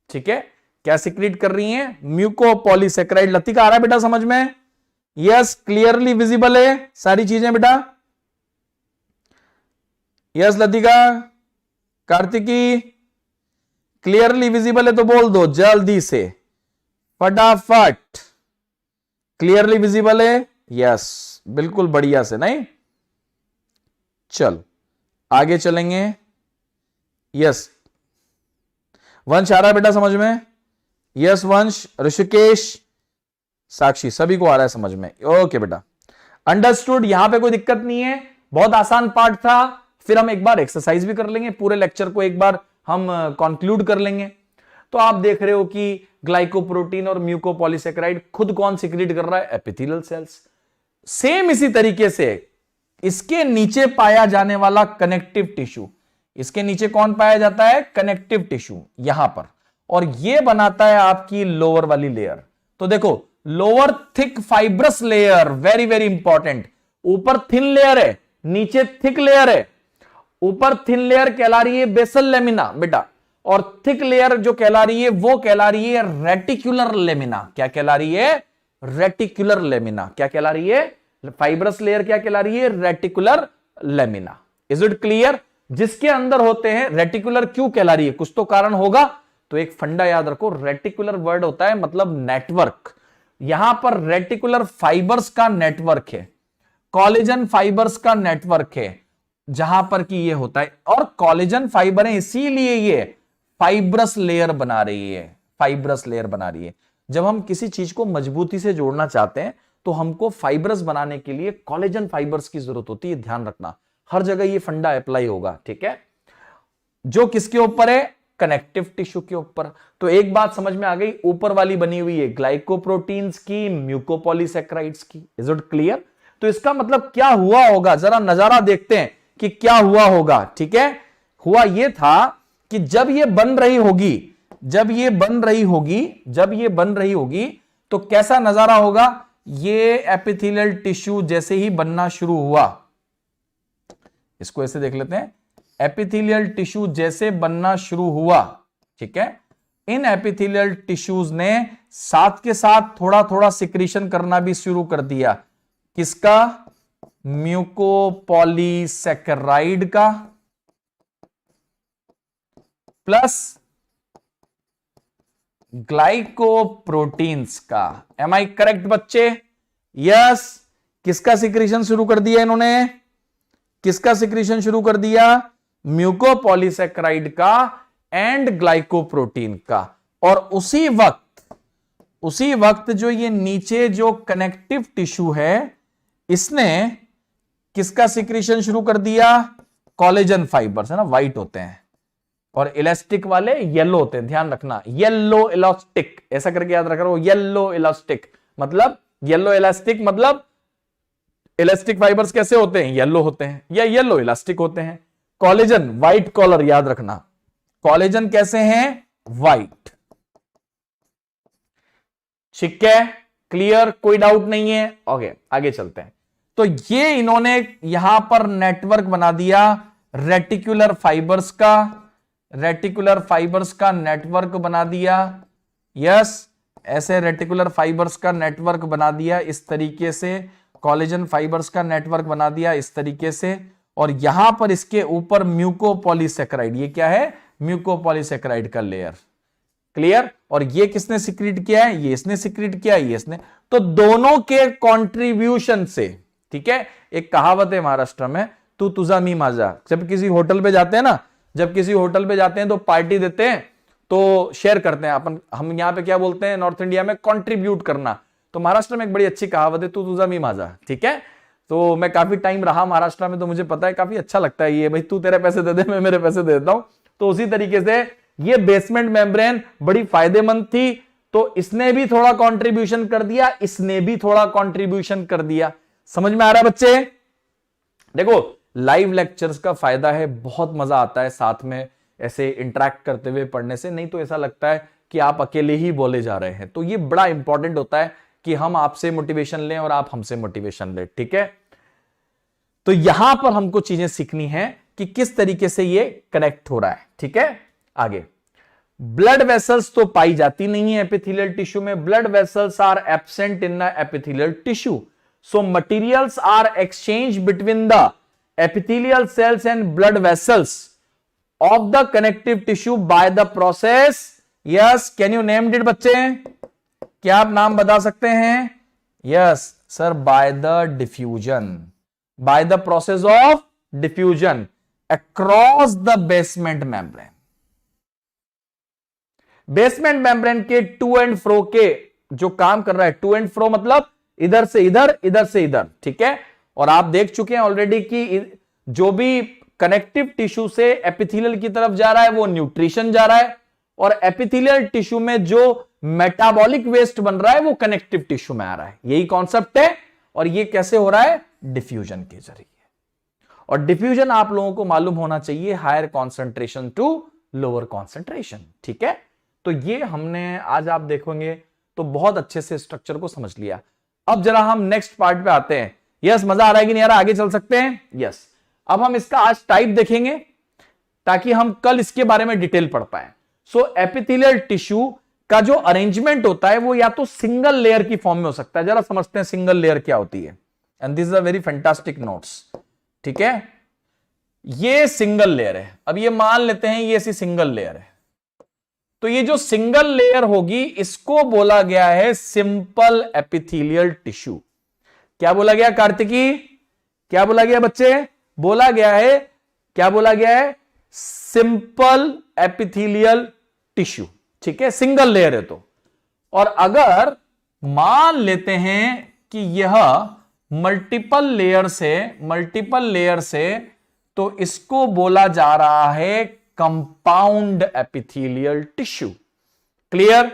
ठीक है, क्या सिक्रीट कर रही हैं, म्यूकोपॉलीसैकेराइड। लतिका आ रहा है बेटा समझ में, यस क्लियरली विजिबल है सारी चीजें बेटा, yes Latika, Kartiki clearly visible है तो बोल दो जल्दी से फटाफट, क्लियरली विजिबल है, यस बिल्कुल बढ़िया से, नहीं चल आगे चलेंगे। यस वंश आ रहा है बेटा समझ में, यस वंश, ऋषिकेश, साक्षी सभी को आ रहा है समझ में, ओके बेटा अंडरस्टूड। यहां पे कोई दिक्कत नहीं है, बहुत आसान पार्ट था। फिर हम एक बार एक्सरसाइज भी कर लेंगे, पूरे लेक्चर को एक बार हम कंक्लूड कर लेंगे। तो आप देख रहे हो कि ग्लाइकोप्रोटीन और म्यूकोपॉलीसैकेराइड खुद कौन सिक्रीट कर रहा है, एपिथेलियल सेल्स। सेम इसी तरीके से इसके नीचे पाया जाने वाला कनेक्टिव टिश्यू, इसके नीचे कौन पाया जाता है, कनेक्टिव टिश्यू यहां पर, और यह बनाता है आपकी लोअर वाली लेयर। तो देखो lower thick fibrous layer, very very important. ऊपर थिन लेयर है, नीचे थिक लेयर है। ऊपर थिन लेयर कहला रही है बेसल लेमिना बेटा, और थिक लेयर जो कहला रही है वो कहला रही है रेटिकुलर लेमिना। क्या कहला रही है, रेटिकुलर लेमिना। क्या कहला रही है, फाइब्रस लेयर क्या कहला रही है, reticular lamina. Is it clear. जिसके अंदर होते हैं, रेटिकुलर क्यों कहला रही है, कुछ तो कारण होगा। तो एक फंडा याद रखो, रेटिकुलर वर्ड होता है मतलब नेटवर्क। यहां पर रेटिकुलर फाइबर्स का नेटवर्क है, कोलेजन फाइबर्स का नेटवर्क है जहां पर कि ये होता है, और कोलेजन फाइबर है इसीलिए ये फाइब्रस लेयर बना रही है, फाइब्रस लेयर बना रही है। जब हम किसी चीज को मजबूती से जोड़ना चाहते हैं तो हमको फाइब्रस बनाने के लिए कोलेजन फाइबर्स की जरूरत होती है, ध्यान रखना हर जगह ये फंडा अप्लाई होगा। ठीक है, जो किसके ऊपर है, कनेक्टिव टिश्यू के ऊपर। तो एक बात समझ में आ गई, ऊपर वाली बनी हुई है ग्लाइकोप्रोटीन्स की, म्यूकोपॉलीसैकेराइड्स की। Is it clear. तो इसका मतलब क्या हुआ होगा, जरा नजारा देखते हैं कि क्या हुआ होगा। ठीक है, हुआ यह था कि जब ये बन रही होगी, जब ये बन रही होगी, जब ये बन रही होगी तो कैसा नजारा होगा, ये एपिथेलियल टिश्यू जैसे ही बनना शुरू हुआ, इसको ऐसे देख लेते हैं, एपिथेलियल टिश्यू जैसे बनना शुरू हुआ, ठीक है, इन एपिथेलियल टिश्यूज ने साथ के साथ थोड़ा थोड़ा सिक्रीशन करना भी शुरू कर दिया। किसका, म्यूकोपॉलीसैकेराइड का प्लस ग्लाइकोप्रोटीन्स का। एम आई करेक्ट बच्चे, यस। किसका सिक्रीशन शुरू कर दिया इन्होंने, किसका सिक्रीशन शुरू कर दिया, म्यूकोपॉलीसैकेराइड का एंड ग्लाइकोप्रोटीन का। और उसी वक्त जो ये नीचे जो कनेक्टिव टिश्यू है इसने किसका सिक्रीशन शुरू कर दिया, कोलेजन फाइबर्स है ना, व्हाइट होते हैं, और इलास्टिक वाले येलो होते हैं, ध्यान रखना, येलो इलास्टिक ऐसा करके याद रख रहा हूं, येलो इलास्टिक मतलब, येलो इलास्टिक मतलब इलास्टिक फाइबर्स कैसे होते हैं, येलो होते हैं या येलो इलास्टिक होते हैं। कोलेजन व्हाइट कॉलर, याद रखना कोलेजन कैसे हैं, व्हाइट। ठीक है, क्लियर, कोई डाउट नहीं है। ओके आगे चलते हैं। तो ये इन्होंने यहां पर नेटवर्क बना दिया रेटिकुलर फाइबर्स का, रेटिकुलर फाइबर्स का नेटवर्क बना दिया। यस, ऐसे रेटिकुलर फाइबर्स का नेटवर्क बना दिया इस तरीके से, कोलेजन फाइबर्स का नेटवर्क बना दिया इस तरीके से, और यहां पर इसके ऊपर म्यूकोपॉलीसैकेराइड, ये क्या है, म्यूकोपॉलीसैकेराइड का लेयर। क्लियर। और ये किसने सिक्रीट किया है, ये इसने सिक्रीट किया है, ये इसने। तो दोनों के कंट्रीब्यूशन से, ठीक है, एक कहावत है महाराष्ट्र में, तू तुझा मी माझा। जब किसी होटल पे जाते हैं ना, जब किसी होटल पे जाते हैं तो पार्टी देते हैं, तो शेयर करते हैं अपन, हम यहां पे क्या बोलते हैं नॉर्थ इंडिया में, कंट्रीब्यूट करना। तो महाराष्ट्र में एक बड़ी अच्छी कहावत है, तू तुझा मी माझा, ठीक है। तो मैं काफी टाइम रहा महाराष्ट्र में, तो मुझे पता है, काफी अच्छा लगता है ये, भाई तू तेरे पैसे दे दे, मैं मेरे पैसे दे देता हूं। तो उसी तरीके से ये बेसमेंट मेम्ब्रेन बड़ी फायदेमंद थी, तो इसने भी थोड़ा कंट्रीब्यूशन कर दिया, इसने भी थोड़ा कंट्रीब्यूशन कर दिया। समझ में आ रहा है बच्चे? देखो लाइव लेक्चर्स का फायदा है, बहुत मजा आता है साथ में ऐसे इंटरेक्ट करते हुए पढ़ने से, नहीं तो ऐसा लगता है कि आप अकेले ही बोले जा रहे हैं। तो ये बड़ा इंपॉर्टेंट होता है कि हम आपसे मोटिवेशन लें और आप हमसे मोटिवेशन लें, ठीक है। तो यहां पर हमको चीजें सीखनी है कि किस तरीके से ये कनेक्ट हो रहा है, ठीक है। आगे, ब्लड वेसल्स तो पाई जाती नहीं है एपिथेलियल टिश्यू में, blood vessels are absent in the epithelial tissue, so materials are exchange between the epithelial cells and blood vessels of the connective tissue by the process, yes, can you name it बच्चे? क्या आप नाम बता सकते हैं? Yes sir, by the diffusion, by the process of diffusion across the basement membrane. Basement membrane के to and fro के जो काम कर रहा है, टू एंड फ्रो मतलब इधर से इधर, इधर से इधर, ठीक है। और आप देख चुके हैं ऑलरेडी कि जो भी कनेक्टिव टिश्यू से एपिथेलियल की तरफ जा रहा है वो न्यूट्रिशन जा रहा है, और एपिथेलियल टिश्यू में जो मेटाबॉलिक वेस्ट बन रहा है वो कनेक्टिव टिश्यू में आ रहा है। यही कॉन्सेप्ट है। और ये कैसे हो रहा है? डिफ्यूजन के जरिए। और डिफ्यूजन आप लोगों को मालूम होना चाहिए, higher concentration to lower concentration, ठीक है। तो ये हमने आज आप देखोगे तो बहुत अच्छे से स्ट्रक्चर को समझ लिया। अब जरा हम नेक्स्ट पार्ट पे आते हैं। यस, मजा आ रहा है कि नहीं आ रहा? आगे चल सकते हैं? यस। अब हम इसका आज टाइप देखेंगे ताकि हम कल इसके बारे में डिटेल पढ़ पाए। सो एपिथेलियल टिश्यू का जो अरेंजमेंट होता है वो या तो सिंगल लेयर की फॉर्म में हो सकता है। जरा समझते हैं सिंगल लेयर क्या होती है, and this is a very fantastic notes, ठीक है। ये सिंगल लेयर है। अब ये मान लेते हैं ये ऐसी सिंगल लेयर है, तो ये जो सिंगल लेयर होगी इसको बोला गया है सिंपल एपिथेलियल टिश्यू। क्या बोला गया कार्तिकी? क्या बोला गया बच्चे? बोला गया है, क्या बोला गया है? सिंपल एपिथेलियल टिश्यू, ठीक है, सिंगल लेयर है तो। और अगर मान लेते हैं कि यह मल्टीपल लेयर से, तो इसको बोला जा रहा है कंपाउंड एपिथेलियल टिश्यू। क्लियर?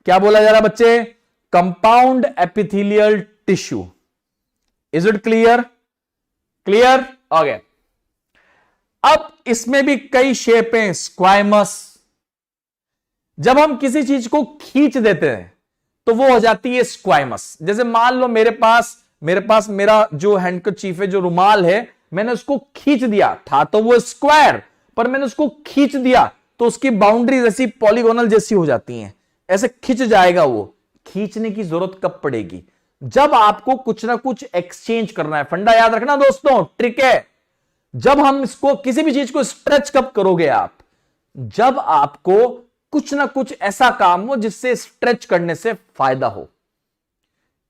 क्या बोला जा रहा है बच्चे? Compound epithelial tissue. Is it clear? Clear? Okay. अब इसमें भी कई शेप हैं। स्क्वाइमस, जब हम किसी चीज को खींच देते हैं तो वो हो जाती है स्क्वाइमस। जैसे मान लो मेरे पास मेरा जो हैंडकरचीफ है, जो रुमाल है, मैंने उसको खींच दिया, था तो वो स्क्वायर, पर मैंने उसको खींच दिया तो उसकी बाउंड्रीज ऐसी पॉलीगोनल जैसी हो जाती हैं, ऐसे खींच जाएगा वो। खींचने की जरूरत कब पड़ेगी? जब आपको कुछ ना कुछ एक्सचेंज करना है। फंडा याद रखना दोस्तों, ट्रिक है। जब हम इसको किसी भी चीज को स्ट्रेच कब करोगे आप? जब आपको कुछ ना कुछ ऐसा काम हो जिससे स्ट्रेच करने से फायदा हो।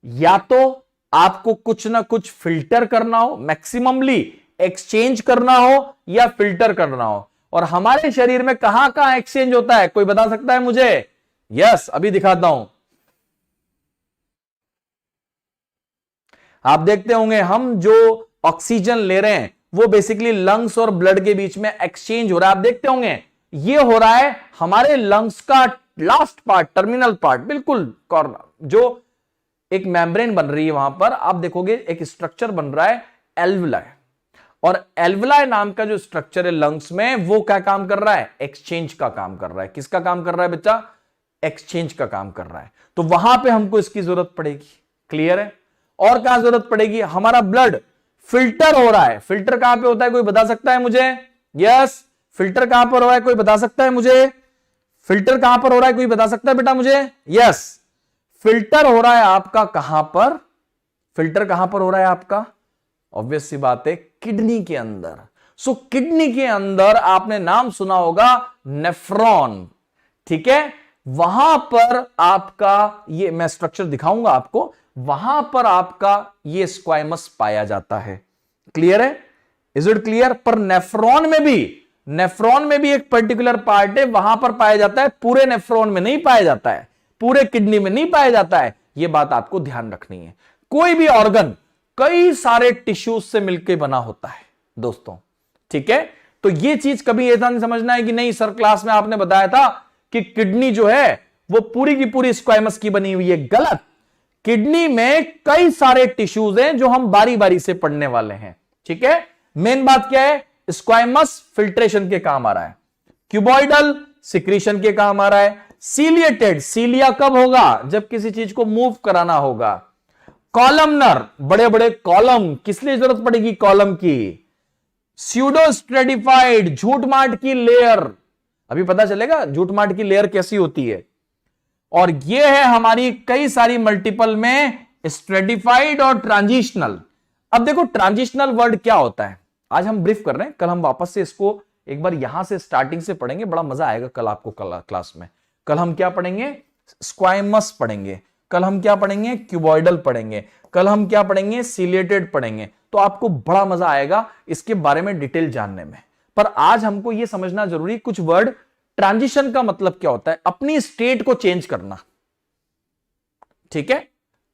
या तो आपको कुछ ना कुछ फिल्टर करना हो, मैक्सिममली एक्सचेंज करना हो, या फिल्टर करना हो। और हमारे शरीर में कहां कहां एक्सचेंज होता है, कोई बता सकता है मुझे? यस, अभी दिखाता हूं। आप देखते होंगे हम जो ऑक्सीजन ले रहे हैं वो बेसिकली लंग्स और ब्लड के बीच में एक्सचेंज हो रहा है। आप देखते होंगे ये हो रहा है हमारे लंग्स का लास्ट पार्ट, टर्मिनल पार्ट, बिल्कुल कॉर्नर, जो एक मेम्ब्रेन बन रही है वहां पर आप देखोगे एक स्ट्रक्चर बन रहा है एल्वुलाई। और एल्वुलाई नाम का जो स्ट्रक्चर है लंग्स में, वो क्या काम कर रहा है? एक्सचेंज का काम कर रहा है। किसका काम कर रहा है बच्चा? एक्सचेंज का काम कर रहा है। तो वहां पे हमको इसकी जरूरत पड़ेगी। क्लियर है? और कहां जरूरत पड़ेगी? हमारा ब्लड फिल्टर हो रहा है। फिल्टर कहां पे होता है, कोई बता सकता है मुझे? यस, फिल्टर कहां पर हो रहा है, कोई बता सकता है मुझे? फिल्टर कहां पर हो रहा है, कोई बता सकता है बेटा मुझे? यस, फिल्टर हो रहा है आपका कहां पर? फिल्टर कहां पर हो रहा है आपका? ऑब्वियस सी बात है, किडनी के अंदर। सो किडनी के अंदर आपने नाम सुना होगा नेफ्रॉन, ठीक है। वहां पर आपका ये, मैं स्ट्रक्चर दिखाऊंगा आपको, वहां पर आपका ये स्क्वाइमस पाया जाता है। क्लियर है? Is it clear? पर नेफ्रॉन में भी नेफ्रॉन में भी एक पर्टिकुलर पार्ट है, वहां पर पाया जाता है, पूरे नेफ्रॉन में नहीं पाया जाता है, पूरे किडनी में नहीं पाया जाता है। यह बात आपको ध्यान रखनी है। कोई भी ऑर्गन कई सारे टिश्यूज से मिलकर बना होता है दोस्तों, ठीक है। तो यह चीज कभी ऐसा नहीं समझना है कि नहीं सर क्लास में आपने बताया था कि किडनी जो है वो पूरी की पूरी स्क्वाइमस की बनी हुई है। गलत। किडनी में कई सारे टिश्यूज हैं जो हम बारी बारी से पढ़ने वाले हैं, ठीक है। मेन बात क्या है, स्क्वाइमस फिल्ट्रेशन के काम आ रहा है, क्यूबॉइडल सिक्रीशन के काम आ रहा है, सीलिएटेड, सीलिया कब होगा, जब किसी चीज को मूव कराना होगा, कॉलमनर, बड़े बड़े कॉलम, किस लिए जरूरत पड़ेगी कॉलम की, स्यूडो स्ट्रेटिफाइड, झूठ माट की लेयर, अभी पता चलेगा झूठ माट की लेयर कैसी होती है। और ये है हमारी कई सारी मल्टीपल में स्ट्रेटिफाइड और ट्रांजिशनल। अब देखो ट्रांजिशनल वर्ड क्या होता है, आज हम ब्रीफ कर रहे हैं, कल हम वापस से इसको एक बार यहां से स्टार्टिंग से पढ़ेंगे, बड़ा मजा आएगा कल आपको क्लास में। कल हम क्या पढ़ेंगे, स्क्वाइमस पढ़ेंगे, कल हम क्या पढ़ेंगे, क्यूबॉइडल पढ़ेंगे, कल हम क्या पढ़ेंगे, सीलिएटेड पढ़ेंगे। तो आपको बड़ा मजा आएगा इसके बारे में डिटेल जानने में। पर आज हमको यह समझना जरूरी, कुछ वर्ड, ट्रांजिशन का मतलब क्या होता है, अपनी स्टेट को चेंज करना, ठीक है,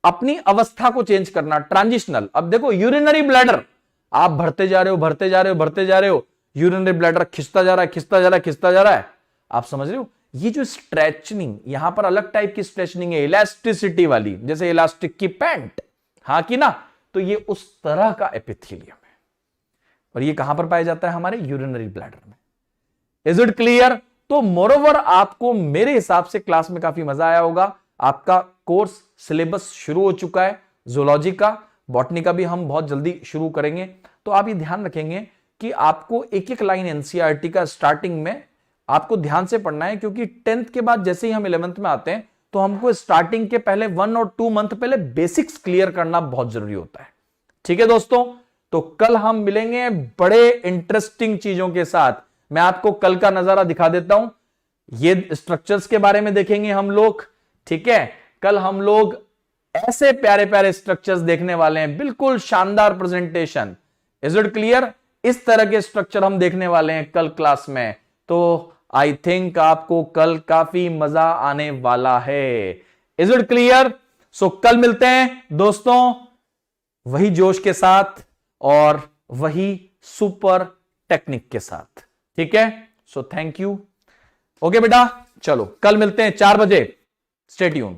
अपनी अवस्था को चेंज करना, ट्रांजिशनल। अब देखो यूरिनरी ब्लैडर, आप भरते जा रहे हो, भरते जा रहे हो, भरते जा रहे हो, यूरिनरी ब्लैडर खिंचता जा रहा है, खिंचता जा रहा है, खिंचता जा रहा है, आप समझ रहे हो। ये जो स्ट्रेचनिंग, यहां पर अलग टाइप की स्ट्रेचनिंग है, इलास्टिसिटी वाली, जैसे इलास्टिक की पैंट, हाँ कि ना, तो ये उस तरह का एपिथेलियम है। और ये कहां पर पाया जाता है, हमारे यूरिनरी ब्लैडर में। Is it clear. तो मोरोवर आपको मेरे हिसाब से क्लास में काफी मजा आया होगा। आपका कोर्स सिलेबस शुरू हो चुका है, जूलॉजी का, बॉटनी का भी हम बहुत जल्दी शुरू करेंगे। तो आप ये ध्यान रखेंगे कि आपको एक एक लाइन एनसीईआरटी का स्टार्टिंग में आपको ध्यान से पढ़ना है, क्योंकि 10th के बाद जैसे ही हम 11th में आते हैं तो हमको स्टार्टिंग के पहले 1 और 2 मंथ पहले बेसिक्स क्लियर करना बहुत जरूरी होता है, ठीक है दोस्तों। तो कल हम मिलेंगे बड़े इंटरेस्टिंग चीजों के साथ। मैं आपको कल का नजारा दिखा देता हूं, ये स्ट्रक्चर्स के बारे में देखेंगे हम लोग, ठीक है। कल हम लोग ऐसे प्यारे प्यारे स्ट्रक्चर्स देखने वाले हैं, बिल्कुल शानदार प्रेजेंटेशन। Is it clear. इस तरह के स्ट्रक्चर हम देखने वाले हैं कल क्लास में। तो आई थिंक आपको कल काफी मजा आने वाला है। Is it clear. सो कल मिलते हैं दोस्तों, वही जोश के साथ और वही सुपर टेक्निक के साथ, ठीक है। So thank you. ओके बेटा, चलो कल मिलते हैं 4 बजे। Stay tuned.